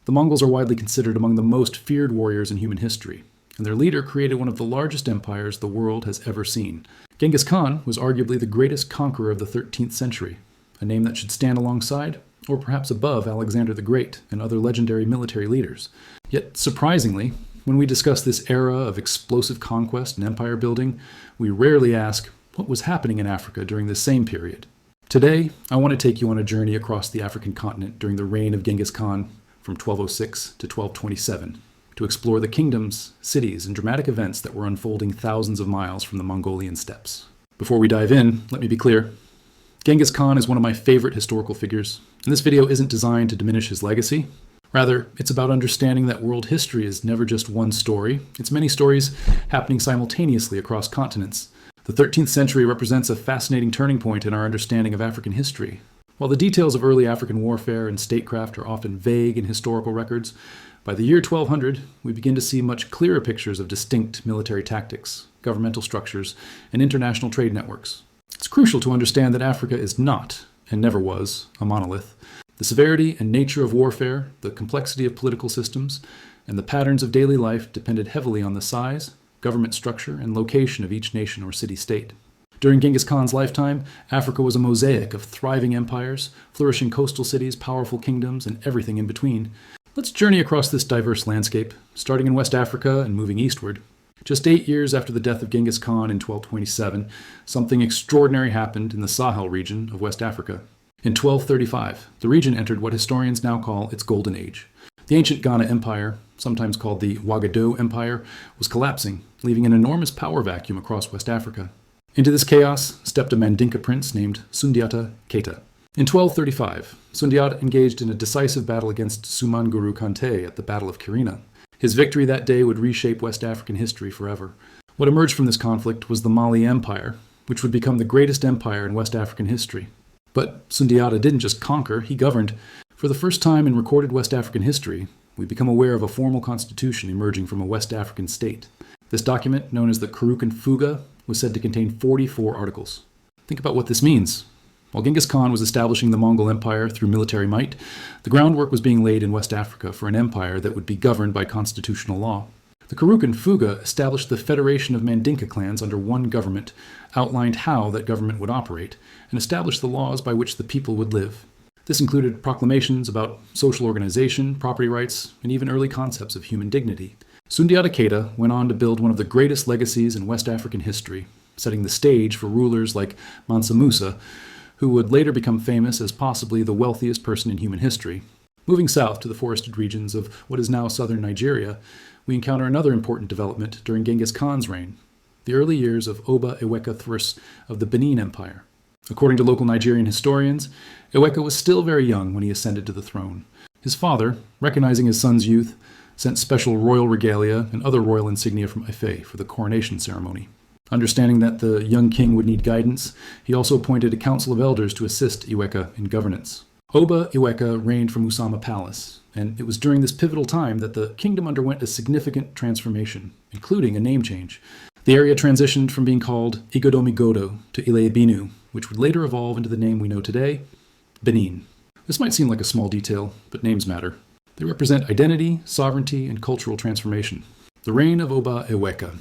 The Mongols are widely considered among the most feared warriors in human history, and their leader created one of the largest empires the world has ever seen. Genghis Khan was arguably the greatest conqueror of the 13th century, a name that should stand alongside, or perhaps above, Alexander the Great and other legendary military leaders. Yet, surprisingly, when we discuss this era of explosive conquest and empire building, we rarely ask what was happening in Africa during this same period. Today, I want to take you on a journey across the African continent during the reign of Genghis Khan from 1206 to 1227, to explore the kingdoms, cities, and dramatic events that were unfolding thousands of miles from the Mongolian steppes. Before we dive in, let me be clear. Genghis Khan is one of my favorite historical figures, and this video isn't designed to diminish his legacy. Rather, it's about understanding that world history is never just one story. It's many stories happening simultaneously across continents. The 13th century represents a fascinating turning point in our understanding of African history. While the details of early African warfare and statecraft are often vague in historical records, by the year 1200, we begin to see much clearer pictures of distinct military tactics, governmental structures, and international trade networks. It's crucial to understand that Africa is not, and never was, a monolith. The severity and nature of warfare, the complexity of political systems, and the patterns of daily life depended heavily on the size, government structure, and location of each nation or city-state. During Genghis Khan's lifetime, Africa was a mosaic of thriving empires, flourishing coastal cities, powerful kingdoms, and everything in between. Let's journey across this diverse landscape, starting in West Africa and moving eastward. Just 8 years after the death of Genghis Khan in 1227, something extraordinary happened in the Sahel region of West Africa. In 1235, the region entered what historians now call its Golden Age. The ancient Ghana Empire, sometimes called the Oba Empire, was collapsing, leaving an enormous power vacuum across West Africa. Into this chaos stepped a Mandinka prince named Sundiata Keita. In 1235, Sundiata engaged in a decisive battle against Sumanguru Kante at the Battle of Kirina. His victory that day would reshape West African history forever. What emerged from this conflict was the Mali Empire, which would become the greatest empire in West African history. But Sundiata didn't just conquer, he governed. For the first time in recorded West African history, we become aware of a formal constitution emerging from a West African state. This document, known as the Kurukan Fuga, was said to contain 44 articles. Think about what this means. While Genghis Khan was establishing the Mongol Empire through military might, the groundwork was being laid in West Africa for an empire that would be governed by constitutional law. The Kurukan Fuga established the Federation of Mandinka clans under one government, outlined how that government would operate, and established the laws by which the people would live. This included proclamations about social organization, property rights, and even early concepts of human dignity. Sundiata Keita went on to build one of the greatest legacies in West African history, setting the stage for rulers like Mansa Musa, who would later become famous as possibly the wealthiest person in human history. Moving south to the forested regions of what is now southern Nigeria, we encounter another important development during Genghis Khan's reign, the early years of Oba Eweka I of the Benin Empire. According to local Nigerian historians, Eweka was still very young when he ascended to the throne. His father, recognizing his son's youth, sent special royal regalia and other royal insignia from Ife for the coronation ceremony. Understanding that the young king would need guidance, he also appointed a council of elders to assist Eweka in governance. Oba Eweka reigned from Usama Palace, and it was during this pivotal time that the kingdom underwent a significant transformation, including a name change. The area transitioned from being called Igodomigodo to Ile-Binu, which would later evolve into the name we know today, Benin. This might seem like a small detail, but names matter. They represent identity, sovereignty, and cultural transformation. The reign of Oba Eweka.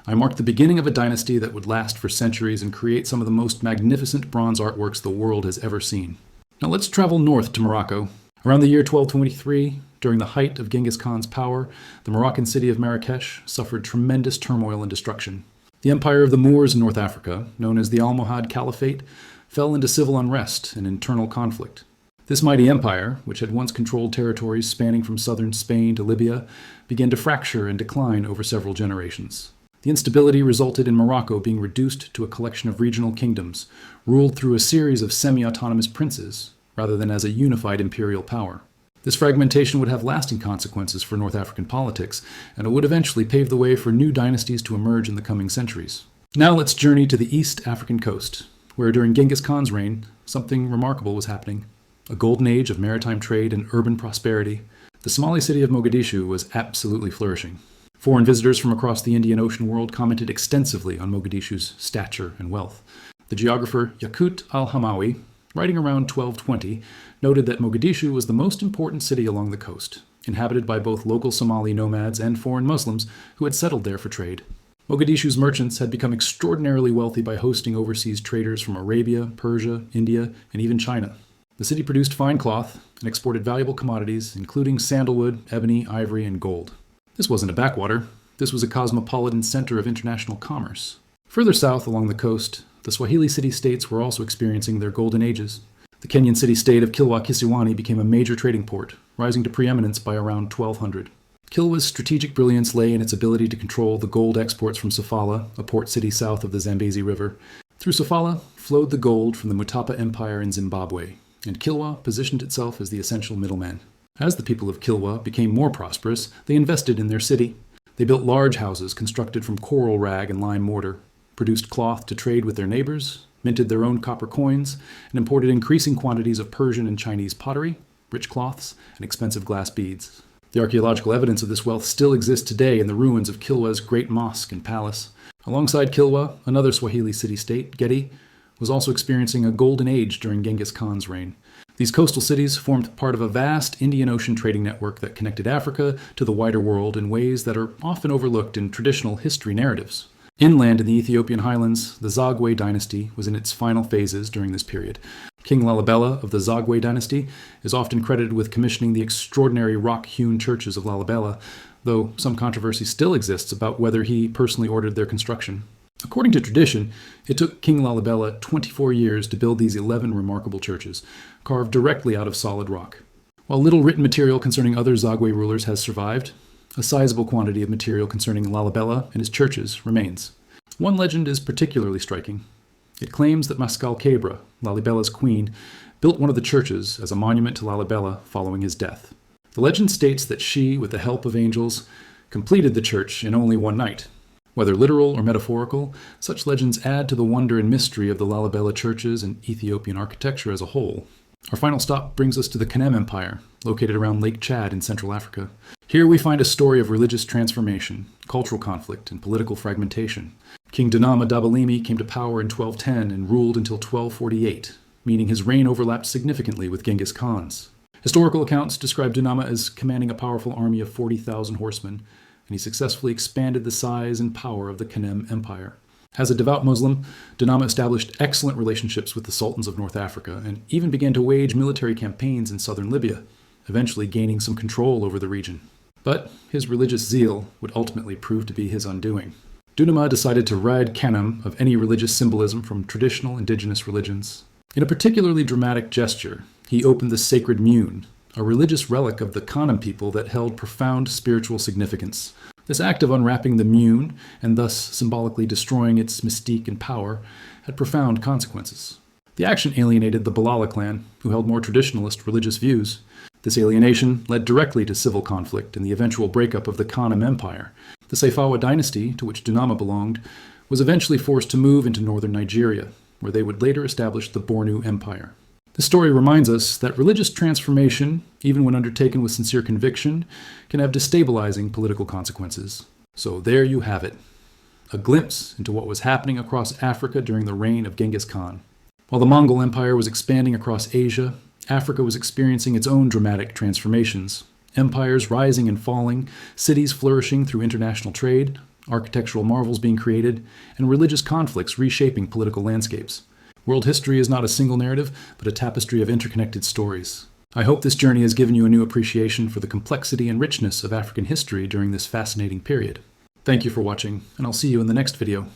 I marked the beginning of a dynasty that would last for centuries and create some of the most magnificent bronze artworks the world has ever seen. Now let's travel north to Morocco. Around the year 1223, during the height of Genghis Khan's power, the Moroccan city of Marrakesh suffered tremendous turmoil and destruction. The empire of the Moors in North Africa, known as the Almohad Caliphate, fell into civil unrest and internal conflict. This mighty empire, which had once controlled territories spanning from southern Spain to Libya, began to fracture and decline over several generations. The instability resulted in Morocco being reduced to a collection of regional kingdoms, ruled through a series of semi-autonomous princes, rather than as a unified imperial power. This fragmentation would have lasting consequences for North African politics, and it would eventually pave the way for new dynasties to emerge in the coming centuries. Now let's journey to the East African coast, where during Genghis Khan's reign, something remarkable was happening. A golden age of maritime trade and urban prosperity. The Somali city of Mogadishu was absolutely flourishing. Foreign visitors from across the Indian Ocean world commented extensively on Mogadishu's stature and wealth. The geographer Yaqut al-Hamawi, writing around 1220, noted that Mogadishu was the most important city along the coast, inhabited by both local Somali nomads and foreign Muslims who had settled there for trade. Mogadishu's merchants had become extraordinarily wealthy by hosting overseas traders from Arabia, Persia, India, and even China. The city produced fine cloth and exported valuable commodities, including sandalwood, ebony, ivory, and gold. This wasn't a backwater. This was a cosmopolitan center of international commerce. Further south along the coast, the Swahili city-states were also experiencing their golden ages. The Kenyan city-state of Kilwa Kisiwani became a major trading port, rising to preeminence by around 1200. Kilwa's strategic brilliance lay in its ability to control the gold exports from Sofala, a port city south of the Zambezi River. Through Sofala flowed the gold from the Mutapa Empire in Zimbabwe, and Kilwa positioned itself as the essential middleman. As the people of Kilwa became more prosperous, they invested in their city. They built large houses constructed from coral rag and lime mortar, produced cloth to trade with their neighbors, minted their own copper coins, and imported increasing quantities of Persian and Chinese pottery, rich cloths, and expensive glass beads. The archaeological evidence of this wealth still exists today in the ruins of Kilwa's great mosque and palace. Alongside Kilwa, another Swahili city-state, Gedi, was also experiencing a golden age during Genghis Khan's reign. These coastal cities formed part of a vast Indian Ocean trading network that connected Africa to the wider world in ways that are often overlooked in traditional history narratives. Inland in the Ethiopian highlands, the Zagwe dynasty was in its final phases during this period. King Lalibela of the Zagwe dynasty is often credited with commissioning the extraordinary rock-hewn churches of Lalibela, though some controversy still exists about whether he personally ordered their construction. According to tradition, it took King Lalibela 24 years to build these 11 remarkable churches, carved directly out of solid rock. While little written material concerning other Zagwe rulers has survived, a sizable quantity of material concerning Lalibela and his churches remains. One legend is particularly striking. It claims that Maskal Kebra, Lalibela's queen, built one of the churches as a monument to Lalibela following his death. The legend states that she, with the help of angels, completed the church in only one night. Whether literal or metaphorical, such legends add to the wonder and mystery of the Lalibela churches and Ethiopian architecture as a whole. Our final stop brings us to the Kanem Empire, located around Lake Chad in Central Africa. Here we find a story of religious transformation, cultural conflict, and political fragmentation. King Dunama Dabbalemi came to power in 1210 and ruled until 1248, meaning his reign overlapped significantly with Genghis Khan's. Historical accounts describe Dunama as commanding a powerful army of 40,000 horsemen, and he successfully expanded the size and power of the Kanem Empire. As a devout Muslim, Dunama established excellent relationships with the sultans of North Africa and even began to wage military campaigns in southern Libya, eventually gaining some control over the region. But his religious zeal would ultimately prove to be his undoing. Dunama decided to rid Kanem of any religious symbolism from traditional indigenous religions. In a particularly dramatic gesture, he opened the sacred Mune, a religious relic of the Kanem people that held profound spiritual significance. This act of unwrapping the Mune, and thus symbolically destroying its mystique and power, had profound consequences. The action alienated the Balala clan, who held more traditionalist religious views. This alienation led directly to civil conflict and the eventual breakup of the Kanem Empire. The Saifawa dynasty, to which Dunama belonged, was eventually forced to move into northern Nigeria, where they would later establish the Bornu Empire. This story reminds us that religious transformation, even when undertaken with sincere conviction, can have destabilizing political consequences. So there you have it, a glimpse into what was happening across Africa during the reign of Genghis Khan. While the Mongol Empire was expanding across Asia, Africa was experiencing its own dramatic transformations. Empires rising and falling, cities flourishing through international trade, architectural marvels being created, and religious conflicts reshaping political landscapes. World history is not a single narrative, but a tapestry of interconnected stories. I hope this journey has given you a new appreciation for the complexity and richness of African history during this fascinating period. Thank you for watching, and I'll see you in the next video.